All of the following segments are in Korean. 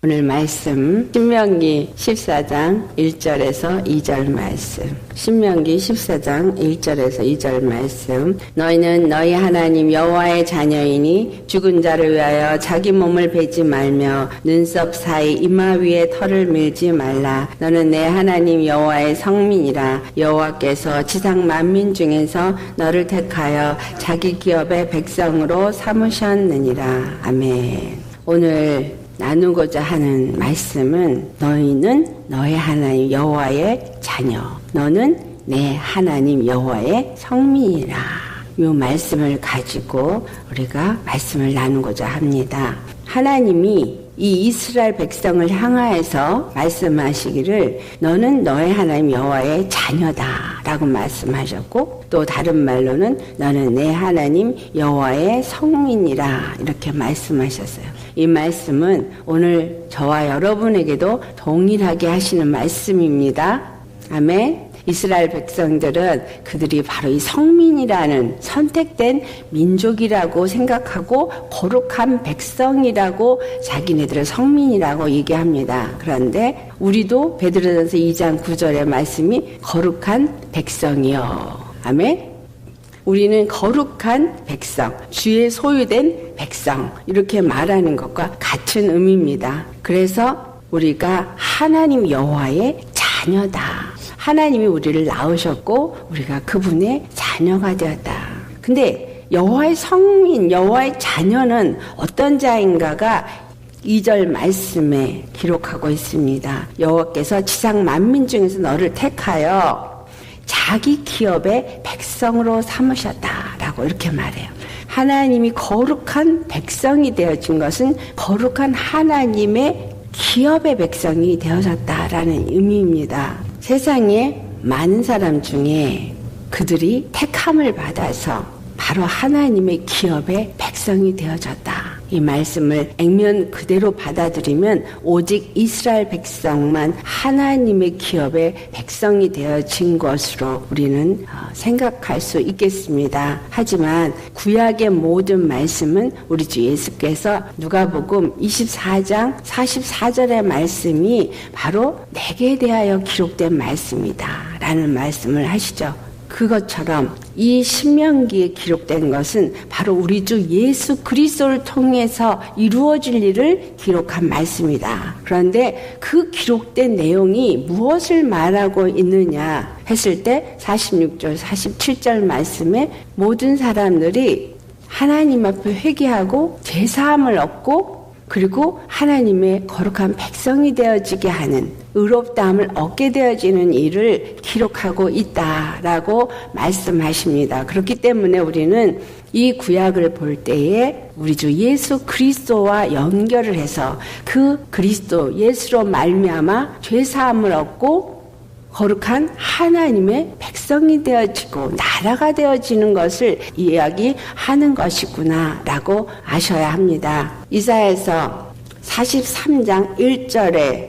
오늘 말씀 신명기 14장 1절에서 2절 말씀. 신명기 14장 1절에서 2절 말씀. 너희는 너희 하나님 여호와의 자녀이니 죽은 자를 위하여 자기 몸을 베지 말며 눈썹 사이 이마 위에 털을 밀지 말라. 너는 내 하나님 여호와의 성민이라. 여호와께서 지상 만민 중에서 너를 택하여 자기 기업의 백성으로 삼으셨느니라. 아멘. 오늘 나누고자 하는 말씀은 너희는 너의 하나님 여호와의 자녀, 너는 내 하나님 여호와의 성민이라. 이 말씀을 가지고 우리가 말씀을 나누고자 합니다. 하나님이 이 이스라엘 백성을 향하여서 말씀하시기를 너는 너의 하나님 여호와의 자녀다 라고 말씀하셨고, 또 다른 말로는 너는 내 하나님 여호와의 성민이라 이렇게 말씀하셨어요. 이 말씀은 오늘 저와 여러분에게도 동일하게 하시는 말씀입니다. 아멘. 이스라엘 백성들은 그들이 바로 이 성민이라는 선택된 민족이라고 생각하고 거룩한 백성이라고 자기네들을 성민이라고 얘기합니다. 그런데 우리도 베드로전서 2장 9절의 말씀이 거룩한 백성이요. 아멘. 우리는 거룩한 백성, 주의 소유된 백성 이렇게 말하는 것과 같은 의미입니다. 그래서 우리가 하나님 여호와의 자녀다. 하나님이 우리를 낳으셨고 우리가 그분의 자녀가 되었다. 근데 여호와의 성민, 여호와의 자녀는 어떤 자인가가 2절 말씀에 기록하고 있습니다. 여호와께서 지상 만민 중에서 너를 택하여 자기 기업의 백성으로 삼으셨다라고 이렇게 말해요. 하나님이 거룩한 백성이 되어진 것은 거룩한 하나님의 기업의 백성이 되어졌다라는 의미입니다. 세상에 많은 사람 중에 그들이 택함을 받아서 바로 하나님의 기업의 백성이 되어졌다. 이 말씀을 액면 그대로 받아들이면 오직 이스라엘 백성만 하나님의 기업의 백성이 되어진 것으로 우리는 생각할 수 있겠습니다. 하지만 구약의 모든 말씀은 우리 주 예수께서 누가복음 24장 44절의 말씀이 바로 내게 대하여 기록된 말씀이다 라는 말씀을 하시죠. 그것처럼 이 신명기에 기록된 것은 바로 우리 주 예수 그리스도를 통해서 이루어질 일을 기록한 말씀이다. 그런데 그 기록된 내용이 무엇을 말하고 있느냐 했을 때 46절, 47절 말씀에 모든 사람들이 하나님 앞에 회개하고 제사함을 얻고 그리고 하나님의 거룩한 백성이 되어지게 하는 의롭다함을 얻게 되어지는 일을 기록하고 있다라고 말씀하십니다. 그렇기 때문에 우리는 이 구약을 볼 때에 우리 주 예수 그리스도와 연결을 해서 그 그리스도 예수로 말미암아 죄사함을 얻고 거룩한 하나님의 백성이 되어지고 나라가 되어지는 것을 이야기하는 것이구나 라고 아셔야 합니다. 이사야서 43장 1절에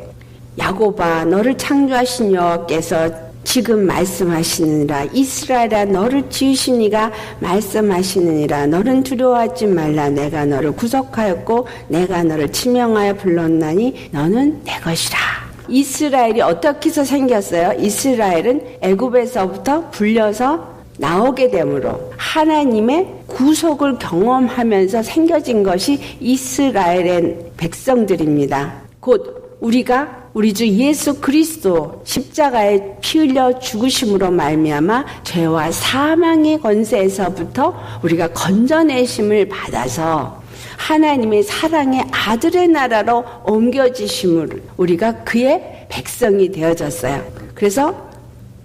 야곱아 너를 창조하신 여호와께서 지금 말씀하시느니라. 이스라엘아 너를 지으신 이가 말씀하시느니라. 너는 두려워하지 말라. 내가 너를 구속하였고 내가 너를 지명하여 불렀나니 너는 내 것이라. 이스라엘이 어떻게 해서 생겼어요? 이스라엘은 애굽에서부터 불려서 나오게 되므로 하나님의 구속을 경험하면서 생겨진 것이 이스라엘의 백성들입니다. 곧 우리가 우리 주 예수 그리스도 십자가에 피 흘려 죽으심으로 말미암아 죄와 사망의 권세에서부터 우리가 건져내심을 받아서 하나님의 사랑의 아들의 나라로 옮겨지심으로 우리가 그의 백성이 되어졌어요. 그래서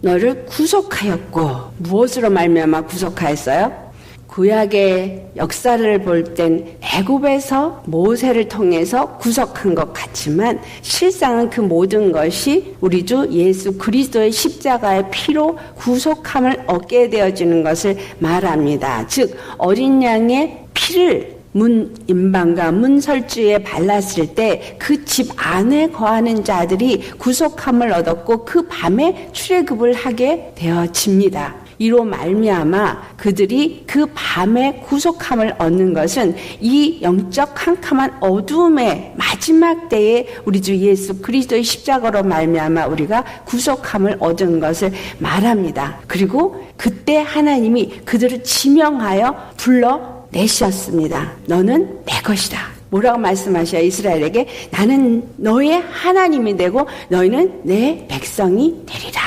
너를 구속하였고 무엇으로 말미암아 구속하였어요? 구약의 역사를 볼 땐 애굽에서 모세를 통해서 구속한 것 같지만 실상은 그 모든 것이 우리 주 예수 그리스도의 십자가의 피로 구속함을 얻게 되어지는 것을 말합니다. 즉 어린 양의 피를 문 임방과 문 설주에 발랐을 때 그 집 안에 거하는 자들이 구속함을 얻었고 그 밤에 출애굽을 하게 되어집니다. 이로 말미암아 그들이 그 밤에 구속함을 얻는 것은 이 영적 캄캄한 어둠의 마지막 때에 우리 주 예수 그리스도의 십자가로 말미암아 우리가 구속함을 얻은 것을 말합니다. 그리고 그때 하나님이 그들을 지명하여 불러내셨습니다. 너는 내 것이다. 뭐라고 말씀하셔요? 이스라엘에게 나는 너의 하나님이 되고 너희는 내 백성이 되리라.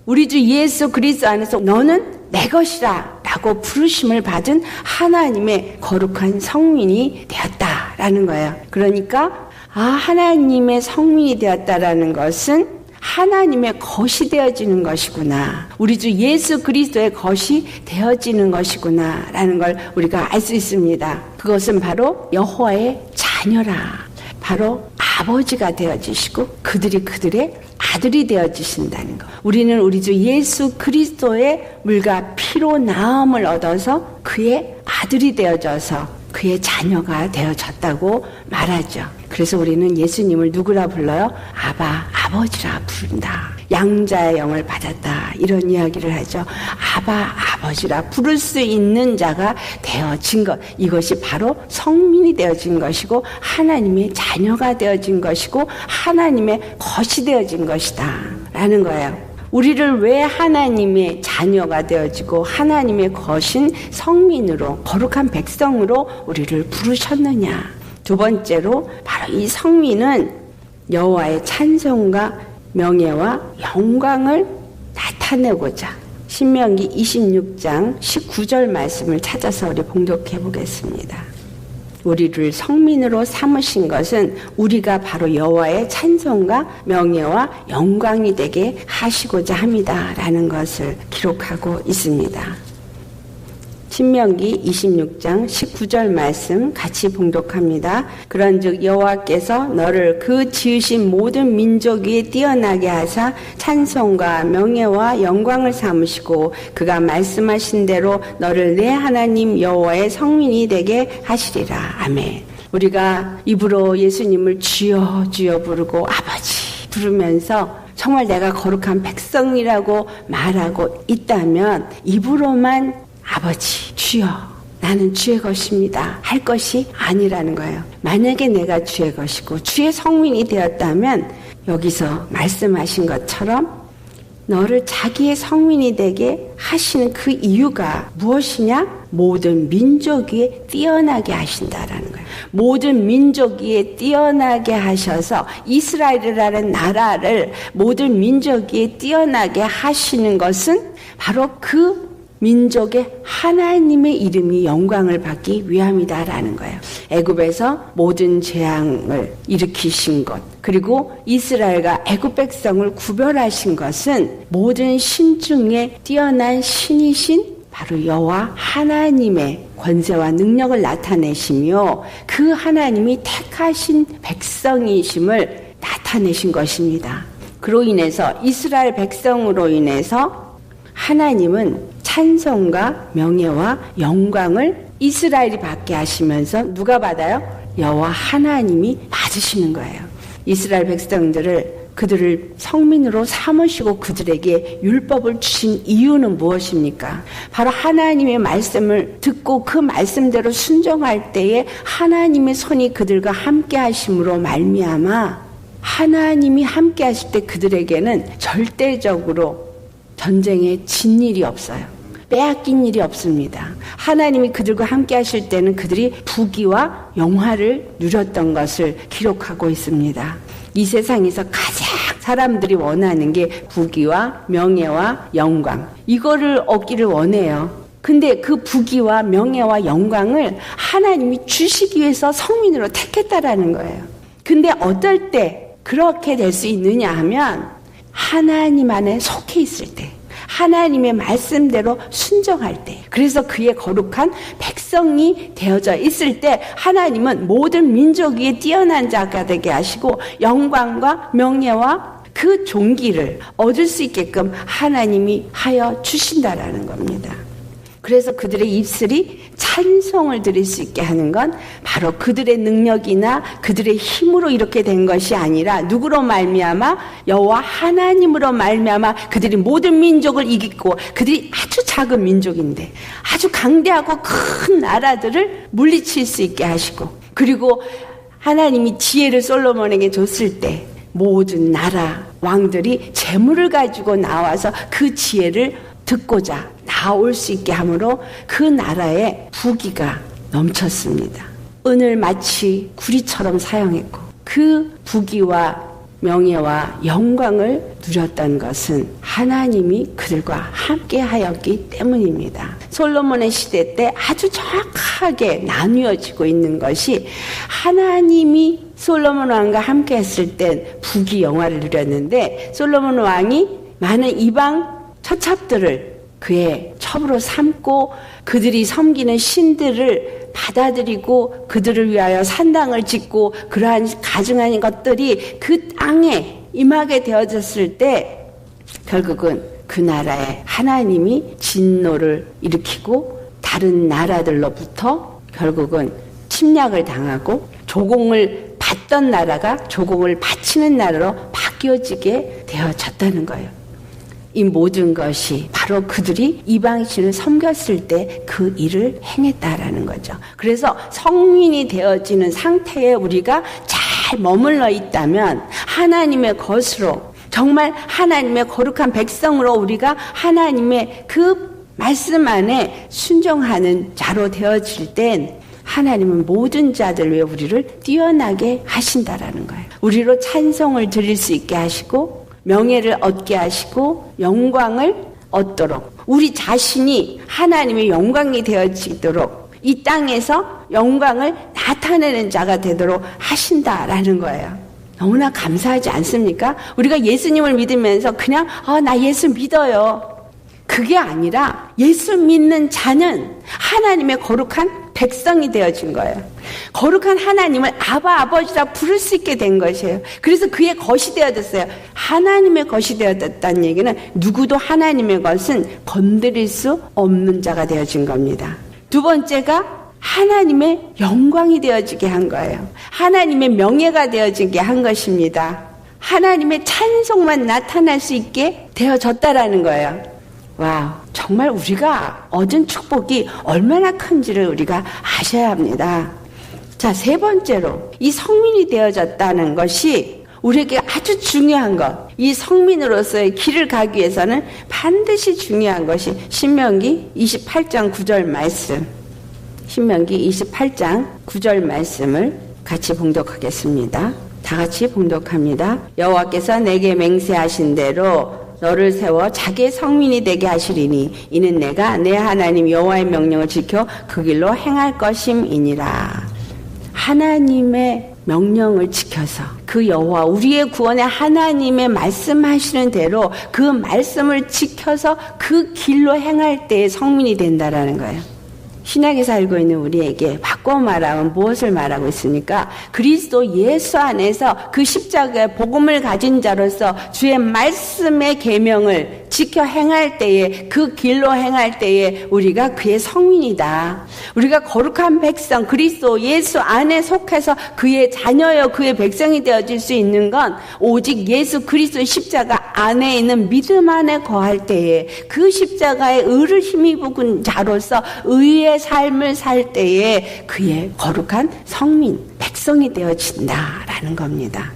우리 주 예수 그리스도 안에서 너는 내 것이라 라고 부르심을 받은 하나님의 거룩한 성민이 되었다라는 거예요. 그러니까 하나님의 성민이 되었다라는 것은 하나님의 것이 되어지는 것이구나. 우리 주 예수 그리스도의 것이 되어지는 것이구나 라는 걸 우리가 알 수 있습니다. 그것은 바로 여호와의 자녀라. 바로 아버지가 되어지시고 그들이 그들의 아들이 되어지신다는 것. 우리는 우리 주 예수 그리스도의 물과 피로 나음을 얻어서 그의 아들이 되어져서 그의 자녀가 되어졌다고 말하죠. 그래서 우리는 예수님을 누구라 불러요? 아바, 아버지라 부른다. 양자의 영을 받았다. 이런 이야기를 하죠. 아바, 아버지라 부를 수 있는 자가 되어진 것. 이것이 바로 성민이 되어진 것이고 하나님의 자녀가 되어진 것이고 하나님의 것이 되어진 것이다. 라는 거예요. 우리를 왜 하나님의 자녀가 되어지고 하나님의 것인 성민으로 거룩한 백성으로 우리를 부르셨느냐. 두 번째로 바로 이 성민은 여호와의 찬송과 명예와 영광을 나타내고자 신명기 26장 19절 말씀을 찾아서 우리 봉독해 보겠습니다. 우리를 성민으로 삼으신 것은 우리가 바로 여호와의 찬송과 명예와 영광이 되게 하시고자 합니다. 라는 것을 기록하고 있습니다. 신명기 26장 19절 말씀 같이 봉독합니다. 그런즉 여호와께서 너를 그 지으신 모든 민족 위에 뛰어나게 하사 찬송과 명예와 영광을 삼으시고 그가 말씀하신 대로 너를 내 하나님 여호와의 성민이 되게 하시리라. 아멘. 우리가 입으로 예수님을 주여 주여 부르고 아버지 부르면서 정말 내가 거룩한 백성이라고 말하고 있다면 입으로만 아버지, 주여, 나는 주의 것입니다. 할 것이 아니라는 거예요. 만약에 내가 주의 것이고 주의 성민이 되었다면 여기서 말씀하신 것처럼 너를 자기의 성민이 되게 하시는 그 이유가 무엇이냐? 모든 민족 위에 뛰어나게 하신다라는 거예요. 모든 민족 위에 뛰어나게 하셔서 이스라엘이라는 나라를 모든 민족 위에 뛰어나게 하시는 것은 바로 그 민족의 하나님의 이름이 영광을 받기 위함이다라는 거예요. 애굽에서 모든 재앙을 일으키신 것, 그리고 이스라엘과 애굽 백성을 구별하신 것은 모든 신 중에 뛰어난 신이신 바로 여호와 하나님의 권세와 능력을 나타내시며 그 하나님이 택하신 백성이심을 나타내신 것입니다. 그로 인해서 이스라엘 백성으로 인해서 하나님은 찬송과 명예와 영광을 이스라엘이 받게 하시면서 누가 받아요? 여호와 하나님이 받으시는 거예요. 이스라엘 백성들을 그들을 성민으로 삼으시고 그들에게 율법을 주신 이유는 무엇입니까? 바로 하나님의 말씀을 듣고 그 말씀대로 순종할 때에 하나님의 손이 그들과 함께 하심으로 말미암아 하나님이 함께 하실 때 그들에게는 절대적으로 전쟁에 진 일이 없어요. 빼앗긴 일이 없습니다. 하나님이 그들과 함께 하실 때는 그들이 부귀와 영화를 누렸던 것을 기록하고 있습니다. 이 세상에서 가장 사람들이 원하는 게 부귀와 명예와 영광. 이거를 얻기를 원해요. 근데 그 부귀와 명예와 영광을 하나님이 주시기 위해서 성민으로 택했다라는 거예요. 근데 어떨 때 그렇게 될 수 있느냐 하면 하나님 안에 속해 있을 때, 하나님의 말씀대로 순종할 때, 그래서 그의 거룩한 백성이 되어져 있을 때 하나님은 모든 민족 위에 뛰어난 자가 되게 하시고 영광과 명예와 그 존귀를 얻을 수 있게끔 하나님이 하여 주신다라는 겁니다. 그래서 그들의 입술이 찬송을 드릴 수 있게 하는 건 바로 그들의 능력이나 그들의 힘으로 이렇게 된 것이 아니라 누구로 말미암아? 여호와 하나님으로 말미암아 그들이 모든 민족을 이기고, 그들이 아주 작은 민족인데 아주 강대하고 큰 나라들을 물리칠 수 있게 하시고, 그리고 하나님이 지혜를 솔로몬에게 줬을 때 모든 나라 왕들이 재물을 가지고 나와서 그 지혜를 듣고자 나올 수 있게 함으로 그 나라에 부귀가 넘쳤습니다. 은을 마치 구리처럼 사용했고, 그 부귀와 명예와 영광을 누렸던 것은 하나님이 그들과 함께 하였기 때문입니다. 솔로몬의 시대 때 아주 정확하게 나누어지고 있는 것이, 하나님이 솔로몬 왕과 함께 했을 땐 부귀 영화를 누렸는데, 솔로몬 왕이 많은 이방 처첩들을 그의 첩으로 삼고 그들이 섬기는 신들을 받아들이고 그들을 위하여 산당을 짓고 그러한 가증한 것들이 그 땅에 임하게 되어졌을 때, 결국은 그 나라에 하나님이 진노를 일으키고 다른 나라들로부터 결국은 침략을 당하고 조공을 받던 나라가 조공을 바치는 나라로 바뀌어지게 되어졌다는 거예요. 이 모든 것이 바로 그들이 이방신을 섬겼을 때 그 일을 행했다라는 거죠. 그래서 성민이 되어지는 상태에 우리가 잘 머물러 있다면 하나님의 것으로, 정말 하나님의 거룩한 백성으로 우리가 하나님의 그 말씀 안에 순종하는 자로 되어질 땐 하나님은 모든 자들 위해 우리를 뛰어나게 하신다라는 거예요. 우리로 찬송을 드릴 수 있게 하시고 명예를 얻게 하시고 영광을 얻도록, 우리 자신이 하나님의 영광이 되어지도록 이 땅에서 영광을 나타내는 자가 되도록 하신다라는 거예요. 너무나 감사하지 않습니까? 우리가 예수님을 믿으면서 그냥 나 예수 믿어요, 그게 아니라 예수 믿는 자는 하나님의 거룩한 백성이 되어진 거예요. 거룩한 하나님을 아바 아버지라 부를 수 있게 된 것이에요. 그래서 그의 것이 되어졌어요. 하나님의 것이 되어졌다는 얘기는 누구도 하나님의 것은 건드릴 수 없는 자가 되어진 겁니다. 두 번째가 하나님의 영광이 되어지게 한 거예요. 하나님의 명예가 되어지게 한 것입니다. 하나님의 찬송만 나타날 수 있게 되어졌다라는 거예요. 와우, 정말 우리가 얻은 축복이 얼마나 큰지를 우리가 아셔야 합니다. 자, 세 번째로 이 성민이 되어졌다는 것이 우리에게 아주 중요한 것, 이 성민으로서의 길을 가기 위해서는 반드시 중요한 것이 신명기 28장 9절 말씀, 신명기 28장 9절 말씀을 같이 봉독하겠습니다. 다 같이 봉독합니다. 여호와께서 내게 맹세하신 대로 너를 세워 자기의 성민이 되게 하시리니 이는 내가 내 하나님 여호와의 명령을 지켜 그 길로 행할 것임이니라. 하나님의 명령을 지켜서 그 여호와 우리의 구원의 하나님의 말씀하시는 대로 그 말씀을 지켜서 그 길로 행할 때에 성민이 된다라는 거예요. 신약에 살고 있는 우리에게 바꿔 말하면 무엇을 말하고 있습니까? 그리스도 예수 안에서 그 십자가의 복음을 가진 자로서 주의 말씀의 계명을 지켜 행할 때에, 그 길로 행할 때에 우리가 그의 성민이다. 우리가 거룩한 백성 그리스도 예수 안에 속해서 그의 자녀여 그의 백성이 되어질 수 있는 건 오직 예수 그리스도 십자가 안에 있는 믿음 안에 거할 때에, 그 십자가의 의를 힘입은 자로서 의의 삶을 살 때에 그의 거룩한 성민, 백성이 되어진다라는 겁니다.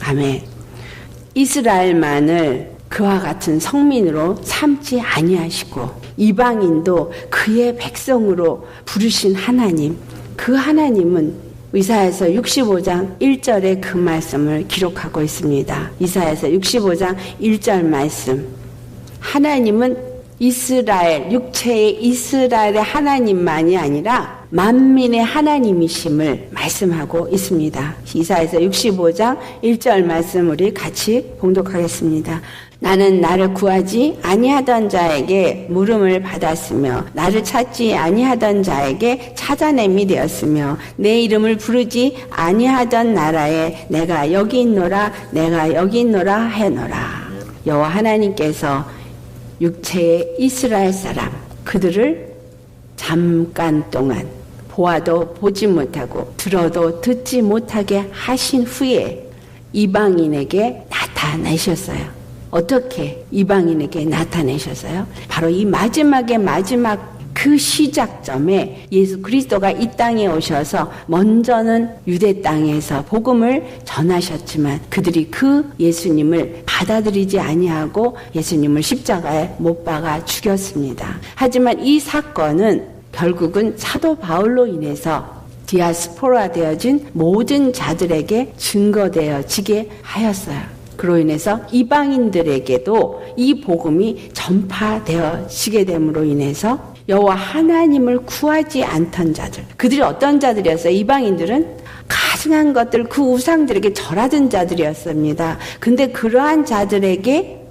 아멘. 이스라엘만을 그와 같은 성민으로 삼지 아니하시고 이방인도 그의 백성으로 부르신 하나님, 그 하나님은 이사야서 65장 1절에 그 말씀을 기록하고 있습니다. 이사야서 65장 1절 말씀. 하나님은 이스라엘, 육체의 이스라엘의 하나님만이 아니라 만민의 하나님이심을 말씀하고 있습니다. 이사야서 65장 1절 말씀 우리 같이 봉독하겠습니다. 나는 나를 구하지 아니하던 자에게 물음을 받았으며 나를 찾지 아니하던 자에게 찾아냄이 되었으며 내 이름을 부르지 아니하던 나라에 내가 여기 있노라, 내가 여기 있노라 해노라. 여호와 하나님께서 육체의 이스라엘 사람, 그들을 잠깐 동안 보아도 보지 못하고 들어도 듣지 못하게 하신 후에 이방인에게 나타내셨어요. 어떻게 이방인에게 나타내셨어요? 바로 이 마지막의 마지막 그 시작점에 예수 그리스도가 이 땅에 오셔서 먼저는 유대 땅에서 복음을 전하셨지만 그들이 그 예수님을 받아들이지 아니하고 예수님을 십자가에 못 박아 죽였습니다. 하지만 이 사건은 결국은 사도 바울로 인해서 디아스포라 되어진 모든 자들에게 증거되어지게 하였어요. 그로 인해서 이방인들에게도 이 복음이 전파되어지게 됨으로 인해서 여호와 하나님을 구하지 않던 자들, 그들이 어떤 자들이었어요? 이방인들은 가증한 것들, 그 우상들에게 절하던 자들이었습니다. 근데 그러한 자들에게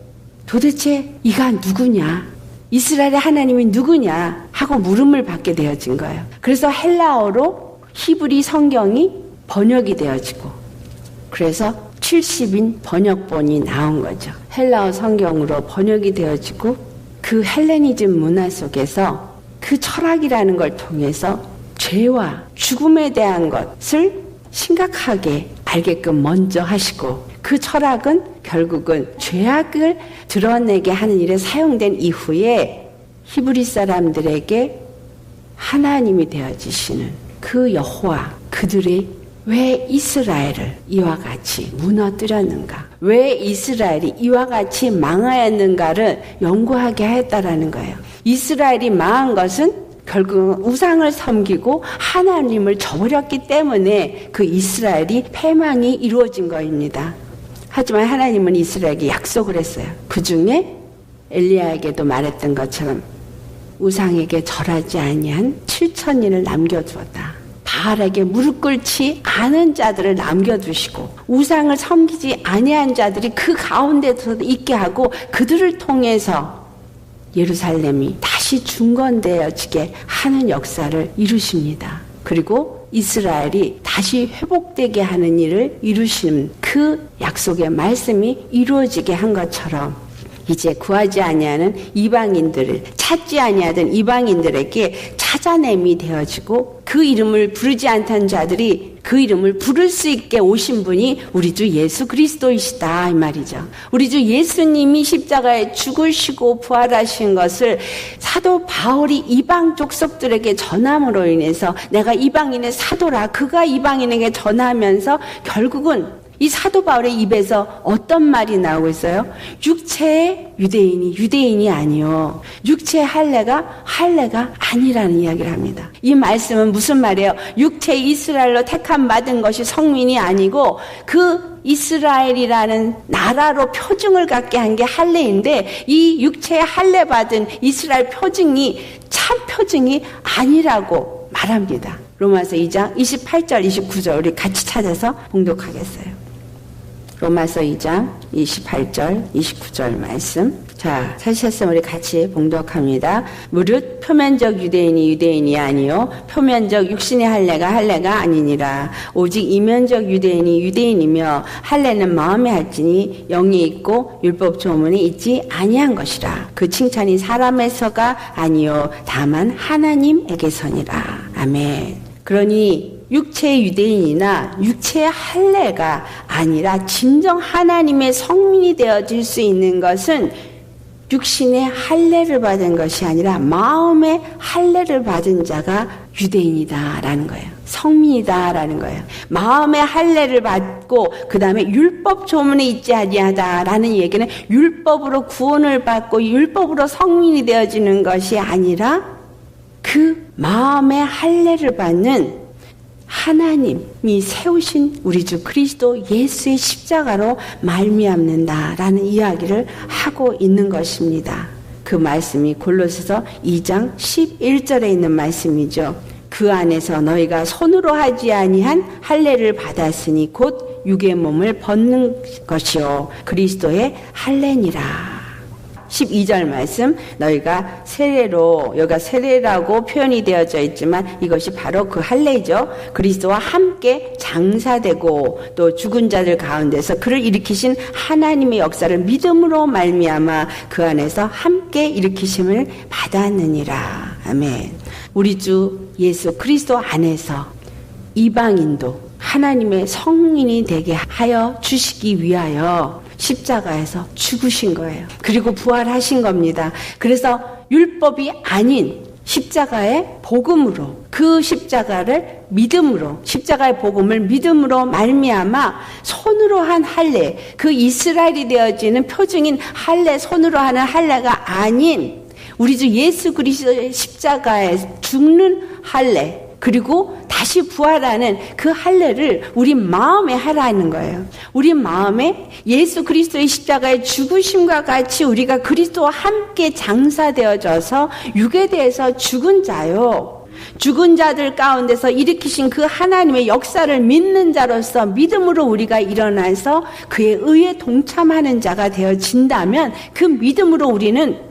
도대체 이가 누구냐? 이스라엘의 하나님이 누구냐? 하고 물음을 받게 되어진 거예요. 그래서 헬라어로 히브리 성경이 번역이 되어지고, 그래서 70인 번역본이 나온 거죠. 헬라어 성경으로 번역이 되어지고, 그 헬레니즘 문화 속에서 그 철학이라는 걸 통해서 죄와 죽음에 대한 것을 심각하게 알게끔 먼저 하시고, 그 철학은 결국은 죄악을 드러내게 하는 일에 사용된 이후에 히브리 사람들에게 하나님이 되어지시는 그 여호와, 그들이 왜 이스라엘을 이와 같이 무너뜨렸는가? 왜 이스라엘이 이와 같이 망하였는가를 연구하게 하였다라는 거예요. 이스라엘이 망한 것은 결국은 우상을 섬기고 하나님을 저버렸기 때문에 그 이스라엘이 패망이 이루어진 것입니다. 하지만 하나님은 이스라엘에게 약속을 했어요. 그 중에 엘리야에게도 말했던 것처럼 우상에게 절하지 아니한 7,000인을 남겨두었다. 바알에게 무릎 꿇지 않은 자들을 남겨두시고 우상을 섬기지 아니한 자들이 그 가운데서도 있게 하고 그들을 통해서 예루살렘이 다시 중건되어지게 하는 역사를 이루십니다. 그리고 이스라엘이 다시 회복되게 하는 일을 이루시는 그 약속의 말씀이 이루어지게 한 것처럼 이제 구하지 아니하는 이방인들을 찾지 아니하던 이방인들에게 찾아냄이 되어지고 그 이름을 부르지 않던 자들이 그 이름을 부를 수 있게 오신 분이 우리 주 예수 그리스도이시다 이 말이죠. 우리 주 예수님이 십자가에 죽으시고 부활하신 것을 사도 바울이 이방 족속들에게 전함으로 인해서 내가 이방인의 사도라 그가 이방인에게 전하면서 결국은 이 사도 바울의 입에서 어떤 말이 나오고 있어요? 육체의 유대인이 유대인이 아니요. 육체의 할례가 아니라는 이야기를 합니다. 이 말씀은 무슨 말이에요? 육체의 이스라엘로 택함 받은 것이 성민이 아니고 그 이스라엘이라는 나라로 표징을 갖게 한 게 할례인데 이 육체의 할례 받은 이스라엘 표징이 참 표징이 아니라고 말합니다. 로마서 2장 28절 29절 우리 같이 찾아서 봉독하겠어요. 로마서 2장 28절 29절 말씀. 자, 찾으셨으면 우리 같이 봉독합니다. 무릇 표면적 유대인이 유대인이 아니요 표면적 육신의 할례가 아니니라. 오직 이면적 유대인이 유대인이며 할례는 마음에 할지니 영이 있고 율법 조문이 있지 아니한 것이라. 그 칭찬이 사람에서가 아니요 다만 하나님에게서니라. 아멘. 그러니 육체의 유대인이나 육체의 할례가 아니라 진정 하나님의 성민이 되어질 수 있는 것은 육신의 할례를 받은 것이 아니라 마음의 할례를 받은 자가 유대인이다라는 거예요. 성민이다라는 거예요. 마음의 할례를 받고 그 다음에 율법 조문에 있지 아니하다라는 얘기는 율법으로 구원을 받고 율법으로 성민이 되어지는 것이 아니라 그 마음의 할례를 받는 하나님이 세우신 우리 주 그리스도 예수의 십자가로 말미암는다라는 이야기를 하고 있는 것입니다. 그 말씀이 골로새서 2장 11절에 있는 말씀이죠. 그 안에서 너희가 손으로 하지 아니한 할례를 받았으니 곧 육의 몸을 벗는 것이요 그리스도의 할례니라. 12절 말씀 너희가 세례로 여기가 세례라고 표현이 되어져 있지만 이것이 바로 그 할례죠. 그리스도와 함께 장사되고 또 죽은 자들 가운데서 그를 일으키신 하나님의 역사를 믿음으로 말미암아 그 안에서 함께 일으키심을 받았느니라. 아멘. 우리 주 예수 그리스도 안에서 이방인도 하나님의 성인이 되게 하여 주시기 위하여 십자가에서 죽으신 거예요. 그리고 부활하신 겁니다. 그래서 율법이 아닌 십자가의 복음으로, 그 십자가를 믿음으로, 십자가의 복음을 믿음으로 말미암아 손으로 한 할례, 그 이스라엘이 되어지는 표징인 할례, 손으로 하는 할례가 아닌 우리 주 예수 그리스도의 십자가에 죽는 할례, 그리고 다시 부활하는 그 할례를 우리 마음에 하라는 거예요. 우리 마음에 예수 그리스도의 십자가의 죽으심과 같이 우리가 그리스도와 함께 장사되어져서 육에 대해서 죽은 자요, 죽은 자들 가운데서 일으키신 그 하나님의 역사를 믿는 자로서 믿음으로 우리가 일어나서 그의 의에 동참하는 자가 되어진다면 그 믿음으로 우리는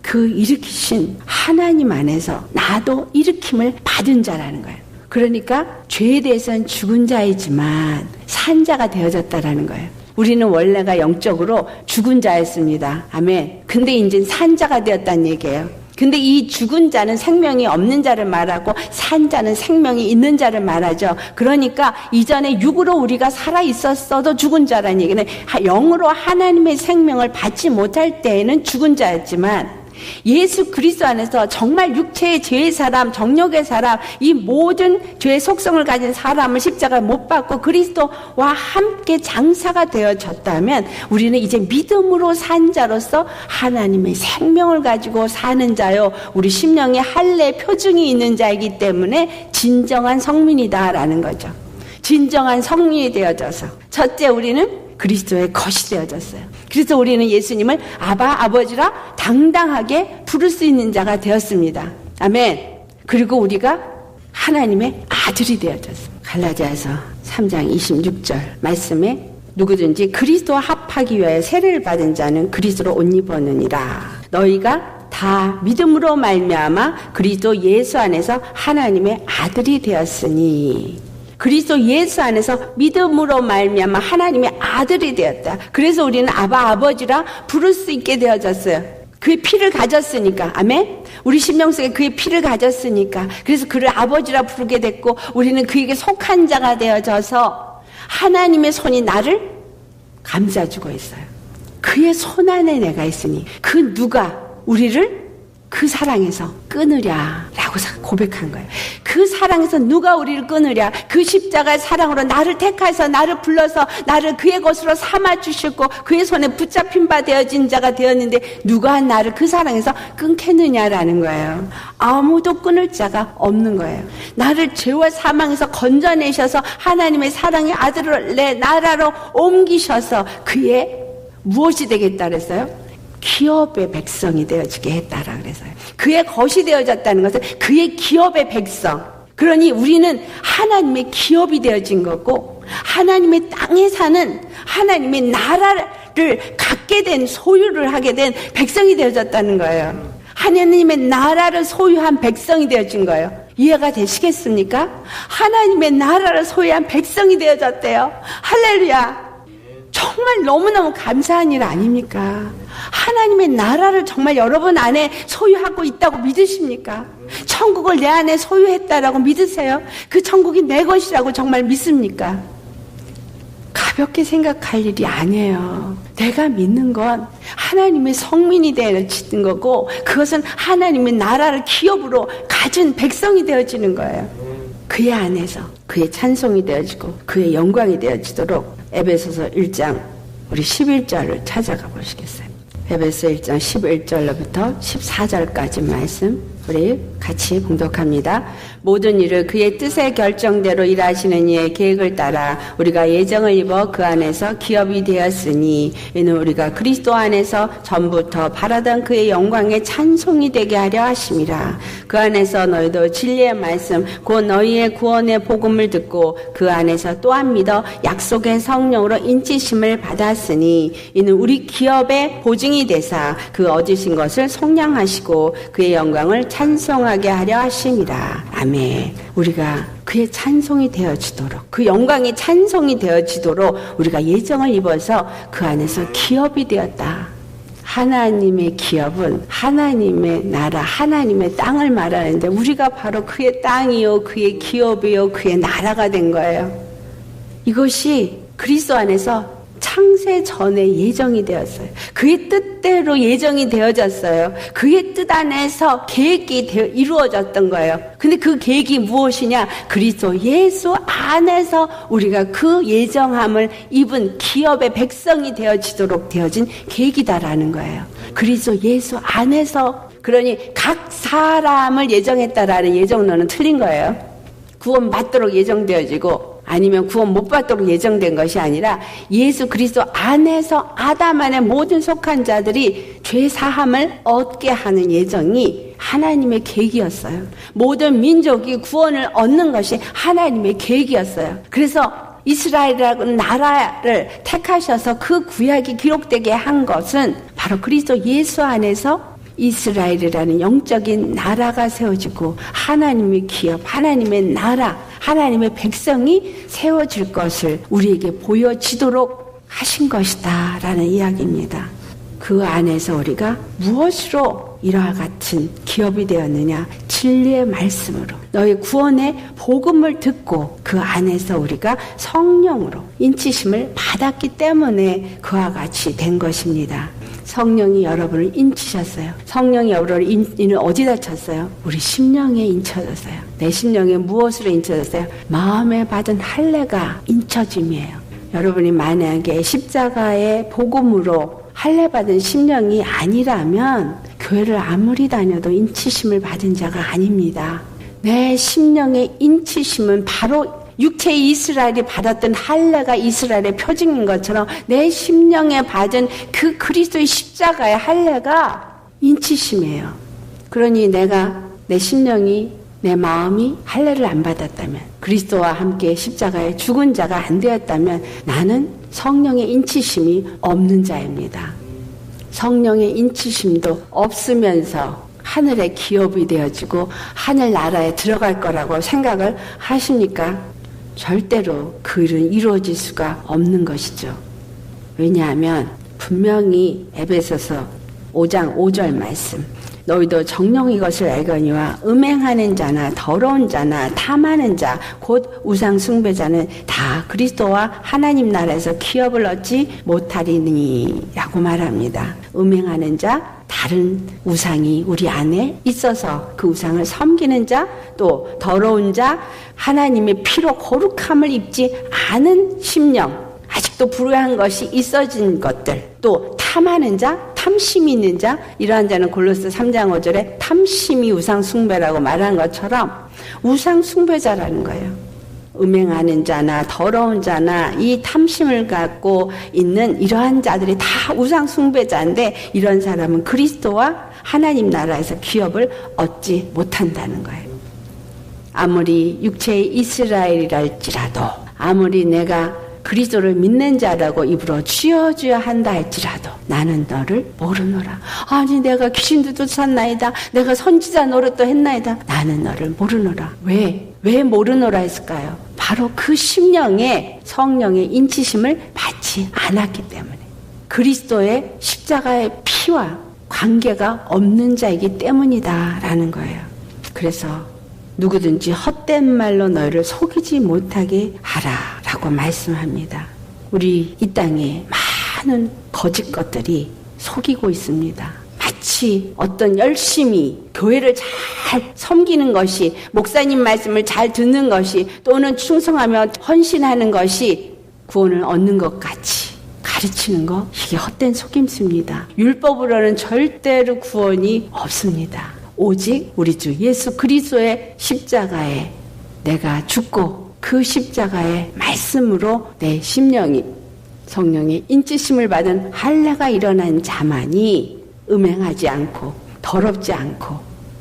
그 일으키신 하나님 안에서 나도 일으킴을 받은 자라는 거예요. 그러니까 죄에 대해서는 죽은 자이지만 산 자가 되어졌다라는 거예요. 우리는 원래가 영적으로 죽은 자였습니다. 아멘. 근데 이제 산 자가 되었다는 얘기예요. 근데 이 죽은 자는 생명이 없는 자를 말하고 산 자는 생명이 있는 자를 말하죠. 그러니까 이전에 육으로 우리가 살아 있었어도 죽은 자라는 얘기는 영으로 하나님의 생명을 받지 못할 때에는 죽은 자였지만 예수 그리스도 안에서 정말 육체의 죄의 사람, 정욕의 사람, 이 모든 죄의 속성을 가진 사람을 십자가에 못 박고 그리스도와 함께 장사가 되어졌다면 우리는 이제 믿음으로 산 자로서 하나님의 생명을 가지고 사는 자요, 우리 심령에 할례 표징이 있는 자이기 때문에 진정한 성민이다라는 거죠. 진정한 성민이 되어져서 첫째 우리는 그리스도의 것이 되어졌어요. 그래서 우리는 예수님을 아바, 아버지라 당당하게 부를 수 있는 자가 되었습니다. 아멘. 그리고 우리가 하나님의 아들이 되어졌어요. 갈라디아서 3장 26절 말씀에 누구든지 그리스도와 합하기 위하여 세례를 받은 자는 그리스도로 옷 입었느니라. 너희가 다 믿음으로 말미암아 그리스도 예수 안에서 하나님의 아들이 되었으니, 그리스도 예수 안에서 믿음으로 말미암아 하나님의 아들이 되었다. 그래서 우리는 아바, 아버지라 부를 수 있게 되어졌어요. 그의 피를 가졌으니까. 아멘. 우리 심령 속에 그의 피를 가졌으니까. 그래서 그를 아버지라 부르게 됐고 우리는 그에게 속한 자가 되어져서 하나님의 손이 나를 감싸주고 있어요. 그의 손 안에 내가 있으니 그 누가 우리를 그 사랑에서 끊으랴라고 고백한 거예요. 그 사랑에서 누가 우리를 끊으랴? 그 십자가의 사랑으로 나를 택하여서 나를 불러서 나를 그의 것으로 삼아주셨고 그의 손에 붙잡힌 바 되어진 자가 되었는데 누가 나를 그 사랑에서 끊겠느냐라는 거예요. 아무도 끊을 자가 없는 거예요. 나를 죄와 사망에서 건져내셔서 하나님의 사랑의 아들을 내 나라로 옮기셔서 그의 무엇이 되겠다 그랬어요? 기업의 백성이 되어지게 했다라 그래서요. 그의 것이 되어졌다는 것은 그의 기업의 백성. 그러니 우리는 하나님의 기업이 되어진 거고 하나님의 땅에 사는 하나님의 나라를 갖게 된, 소유를 하게 된 백성이 되어졌다는 거예요. 하나님의 나라를 소유한 백성이 되어진 거예요. 이해가 되시겠습니까? 하나님의 나라를 소유한 백성이 되어졌대요. 할렐루야. 정말 너무너무 감사한 일 아닙니까? 하나님의 나라를 정말 여러분 안에 소유하고 있다고 믿으십니까? 천국을 내 안에 소유했다라고 믿으세요? 그 천국이 내 것이라고 정말 믿습니까? 가볍게 생각할 일이 아니에요. 내가 믿는 건 하나님의 성민이 되어지는 거고 그것은 하나님의 나라를 기업으로 가진 백성이 되어지는 거예요. 그의 안에서 그의 찬송이 되어지고 그의 영광이 되어지도록 에베소서 1장 우리 11절을 찾아가 보시겠어요? 에베소 1장 11절로부터 14절까지 말씀 우리 같이 봉독합니다. 모든 일을 그의 뜻의 결정대로 일하시는 이의 계획을 따라 우리가 예정을 입어 그 안에서 기업이 되었으니 이는 우리가 그리스도 안에서 전부터 바라던 그의 영광의 찬송이 되게 하려 하심이라. 그 안에서 너희도 진리의 말씀 곧 너희의 구원의 복음을 듣고 그 안에서 또한 믿어 약속의 성령으로 인치심을 받았으니 이는 우리 기업의 보증이 되사 그 얻으신 것을 속량하시고 그의 영광을 찬송하게 하려 하심이라. 아멘. 우리가 그의 찬송이 되어지도록, 그 영광의 찬송이 되어지도록 우리가 예정을 입어서 그 안에서 기업이 되었다. 하나님의 기업은 하나님의 나라, 하나님의 땅을 말하는데 우리가 바로 그의 땅이요, 그의 기업이요, 그의 나라가 된 거예요. 이것이 그리스도 안에서 창세 전에 예정이 되었어요. 그의 뜻대로 예정이 되어졌어요. 그의 뜻 안에서 계획이 이루어졌던 거예요. 근데 그 계획이 무엇이냐? 그리스도 예수 안에서 우리가 그 예정함을 입은 기업의 백성이 되어지도록 되어진 계획이다라는 거예요. 그리스도 예수 안에서, 그러니 각 사람을 예정했다라는 예정론은 틀린 거예요. 구원 받도록 예정되어지고 아니면 구원 못 받도록 예정된 것이 아니라 예수 그리스도 안에서 아담 안에 모든 속한 자들이 죄 사함을 얻게 하는 예정이 하나님의 계획이었어요. 모든 민족이 구원을 얻는 것이 하나님의 계획이었어요. 그래서 이스라엘이라는 나라를 택하셔서 그 구약이 기록되게 한 것은 바로 그리스도 예수 안에서 이스라엘이라는 영적인 나라가 세워지고 하나님의 기업, 하나님의 나라, 하나님의 백성이 세워질 것을 우리에게 보여지도록 하신 것이다 라는 이야기입니다. 그 안에서 우리가 무엇으로 이와 같은 기업이 되었느냐? 진리의 말씀으로, 너희 구원의 복음을 듣고 그 안에서 우리가 성령으로 인치심을 받았기 때문에 그와 같이 된 것입니다. 성령이 여러분을 인치셨어요. 성령이 여러분을 어디다 쳤어요? 우리 심령에 인쳐졌어요. 내 심령에 무엇으로 인쳐졌어요? 마음에 받은 할례가 인쳐짐이에요. 여러분이 만약에 십자가의 복음으로 할례 받은 심령이 아니라면 교회를 아무리 다녀도 인치심을 받은 자가 아닙니다. 내 심령의 인치심은 바로 육체의 이스라엘이 받았던 할례가 이스라엘의 표징인 것처럼 내 심령에 받은 그 그리스도의 십자가의 할례가 인치심이에요. 그러니 내가 내 심령이, 내 마음이 할례를 안 받았다면, 그리스도와 함께 십자가에 죽은 자가 안 되었다면 나는 성령의 인치심이 없는 자입니다. 성령의 인치심도 없으면서 하늘의 기업이 되어지고 하늘나라에 들어갈 거라고 생각을 하십니까? 절대로 그 일은 이루어질 수가 없는 것이죠. 왜냐하면 분명히 에베소서 5장 5절 말씀, 너희도 정녕 이것을 알거니와 음행하는 자나 더러운 자나 탐하는 자 곧 우상 숭배자는 다 그리스도와 하나님 나라에서 기업을 얻지 못하리니 라고 말합니다. 음행하는 자, 다른 우상이 우리 안에 있어서 그 우상을 섬기는 자, 또 더러운 자, 하나님의 피로 거룩함을 입지 않은 심령, 아직도 불의한 것이 있어진 것들, 또 탐하는 자, 탐심이 있는 자, 이러한 자는 골로새 3장 5절에 탐심이 우상 숭배라고 말한 것처럼 우상 숭배자라는 거예요. 음행하는 자나 더러운 자나 이 탐심을 갖고 있는 이러한 자들이 다 우상 숭배자인데, 이런 사람은 그리스도와 하나님 나라에서 기업을 얻지 못한다는 거예요. 아무리 육체의 이스라엘이랄지라도, 아무리 내가 그리스도를 믿는 자라고 입으로 주여 주여 한다 할지라도 나는 너를 모르노라. 아니 내가 귀신도 쫓았나이다, 내가 선지자 노릇도 했나이다, 나는 너를 모르노라. 왜 모르노라 했을까요? 바로 그 심령에 성령의 인치심을 받지 않았기 때문에, 그리스도의 십자가의 피와 관계가 없는 자이기 때문이다 라는 거예요. 그래서 누구든지 헛된 말로 너희를 속이지 못하게 하라 라고 말씀합니다. 우리 이 땅에 많은 거짓 것들이 속이고 있습니다. 마치 어떤 열심히 교회를 잘 섬기는 것이, 목사님 말씀을 잘 듣는 것이, 또는 충성하며 헌신하는 것이 구원을 얻는 것 같이 가르치는 거, 이게 헛된 속임수입니다. 율법으로는 절대로 구원이 없습니다. 오직 우리 주 예수 그리스도의 십자가에 내가 죽고 그 십자가의 말씀으로 내 심령이 성령의 인치심을 받은 할례가 일어난 자만이 음행하지 않고 더럽지 않고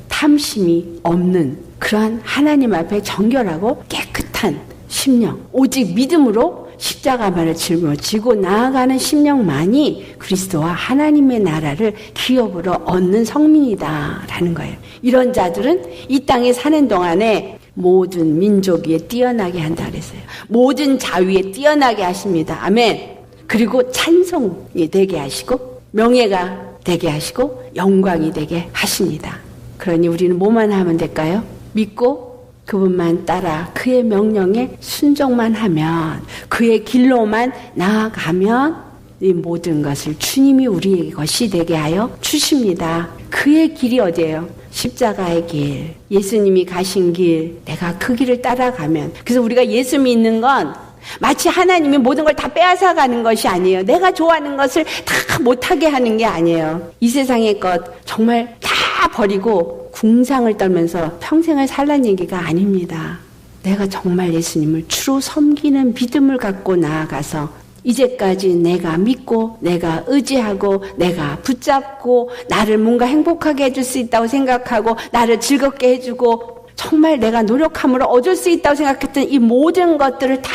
탐심이 없는 그러한 하나님 앞에 정결하고 깨끗한 심령, 오직 믿음으로 십자가만을 짊어지고 나아가는 심령만이 그리스도와 하나님의 나라를 기업으로 얻는 성민이다라는 거예요. 이런 자들은 이 땅에 사는 동안에 모든 민족 위에 뛰어나게 한다 그랬어요. 모든 자위에 뛰어나게 하십니다. 아멘. 그리고 찬송이 되게 하시고 명예가 되게 하시고 영광이 되게 하십니다. 그러니 우리는 뭐만 하면 될까요? 믿고 그분만 따라 그의 명령에 순종만 하면, 그의 길로만 나아가면 이 모든 것을 주님이 우리의 것이 되게 하여 주십니다. 그의 길이 어디예요? 십자가의 길, 예수님이 가신 길, 내가 그 길을 따라가면. 그래서 우리가 예수 믿는 건 마치 하나님이 모든 걸 다 빼앗아 가는 것이 아니에요. 내가 좋아하는 것을 다 못하게 하는 게 아니에요. 이 세상의 것 정말 다 버리고 궁상을 떨면서 평생을 살란 얘기가 아닙니다. 내가 정말 예수님을 주로 섬기는 믿음을 갖고 나아가서 이제까지 내가 믿고 내가 의지하고 내가 붙잡고 나를 뭔가 행복하게 해줄 수 있다고 생각하고 나를 즐겁게 해주고 정말 내가 노력함으로 얻을 수 있다고 생각했던 이 모든 것들을 다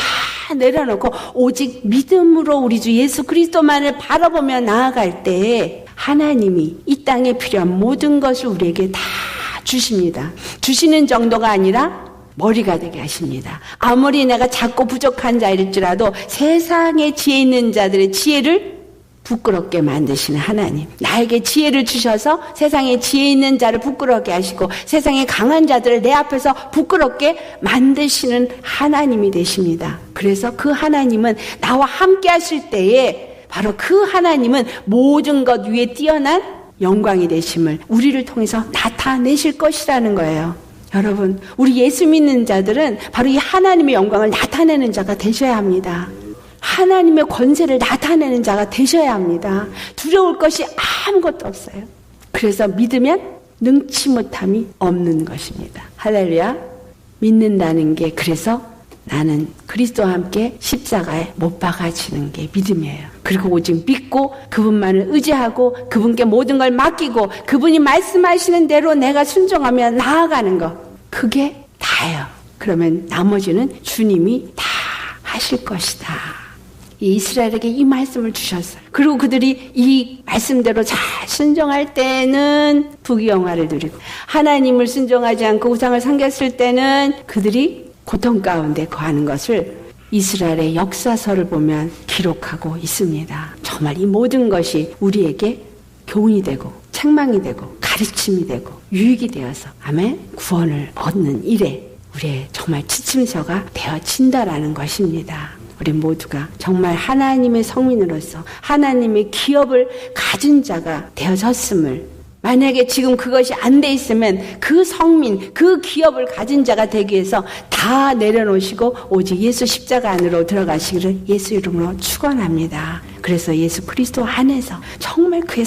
내려놓고 오직 믿음으로 우리 주 예수 그리스도만을 바라보며 나아갈 때 하나님이 이 땅에 필요한 모든 것을 우리에게 다 주십니다. 주시는 정도가 아니라 머리가 되게 하십니다. 아무리 내가 작고 부족한 자일지라도 세상에 지혜 있는 자들의 지혜를 부끄럽게 만드시는 하나님. 나에게 지혜를 주셔서 세상에 지혜 있는 자를 부끄럽게 하시고 세상에 강한 자들을 내 앞에서 부끄럽게 만드시는 하나님이 되십니다. 그래서 그 하나님은 나와 함께 하실 때에 바로 그 하나님은 모든 것 위에 뛰어난 영광이 되심을 우리를 통해서 나타내실 것이라는 거예요. 여러분, 우리 예수 믿는 자들은 바로 이 하나님의 영광을 나타내는 자가 되셔야 합니다. 하나님의 권세를 나타내는 자가 되셔야 합니다. 두려울 것이 아무것도 없어요. 그래서 믿으면 능치 못함이 없는 것입니다. 할렐루야. 믿는다는 게 그래서 나는 그리스도와 함께 십자가에 못 박아지는 게 믿음이에요. 그리고 오직 믿고 그분만을 의지하고 그분께 모든 걸 맡기고 그분이 말씀하시는 대로 내가 순종하며 나아가는 것. 그게 다예요. 그러면 나머지는 주님이 다 하실 것이다. 이스라엘에게 이 말씀을 주셨어요. 그리고 그들이 이 말씀대로 잘 순종할 때는 부귀영화를 누리고 하나님을 순종하지 않고 우상을 섬겼을 때는 그들이 고통 가운데 거하는 것을 이스라엘의 역사서를 보면 기록하고 있습니다. 정말 이 모든 것이 우리에게 교훈이 되고 책망이 되고 가르침이 되고 유익이 되어서 아멘 구원을 얻는 일에 우리의 정말 지침서가 되어진다라는 것입니다. 우리 모두가 정말 하나님의 성민으로서 하나님의 기업을 가진 자가 되어졌음을, 만약에 지금 그것이 안 돼 있으면 그 성민, 그 기업을 가진 자가 되기 위해서 다 내려놓으시고 오직 예수 십자가 안으로 들어가시기를 예수 이름으로 축원합니다. 그래서 예수 그리스도 안에서 정말 그의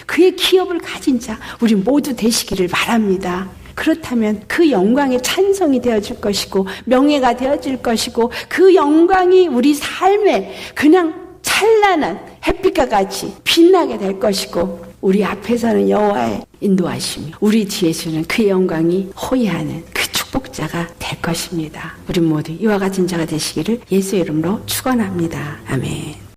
그의 기업을 가진 자 우리 모두 되시기를 바랍니다. 그렇다면 그 영광의 찬송이 되어질 것이고 명예가 되어질 것이고 그 영광이 우리 삶에 그냥 찬란한 햇빛과 같이 빛나게 될 것이고 우리 앞에서는 여호와의 인도하심이 우리 뒤에서는 그의 영광이 호위하는 그 축복자가 될 것입니다. 우리 모두 이와 같은 자가 되시기를 예수의 이름으로 축원합니다. 아멘.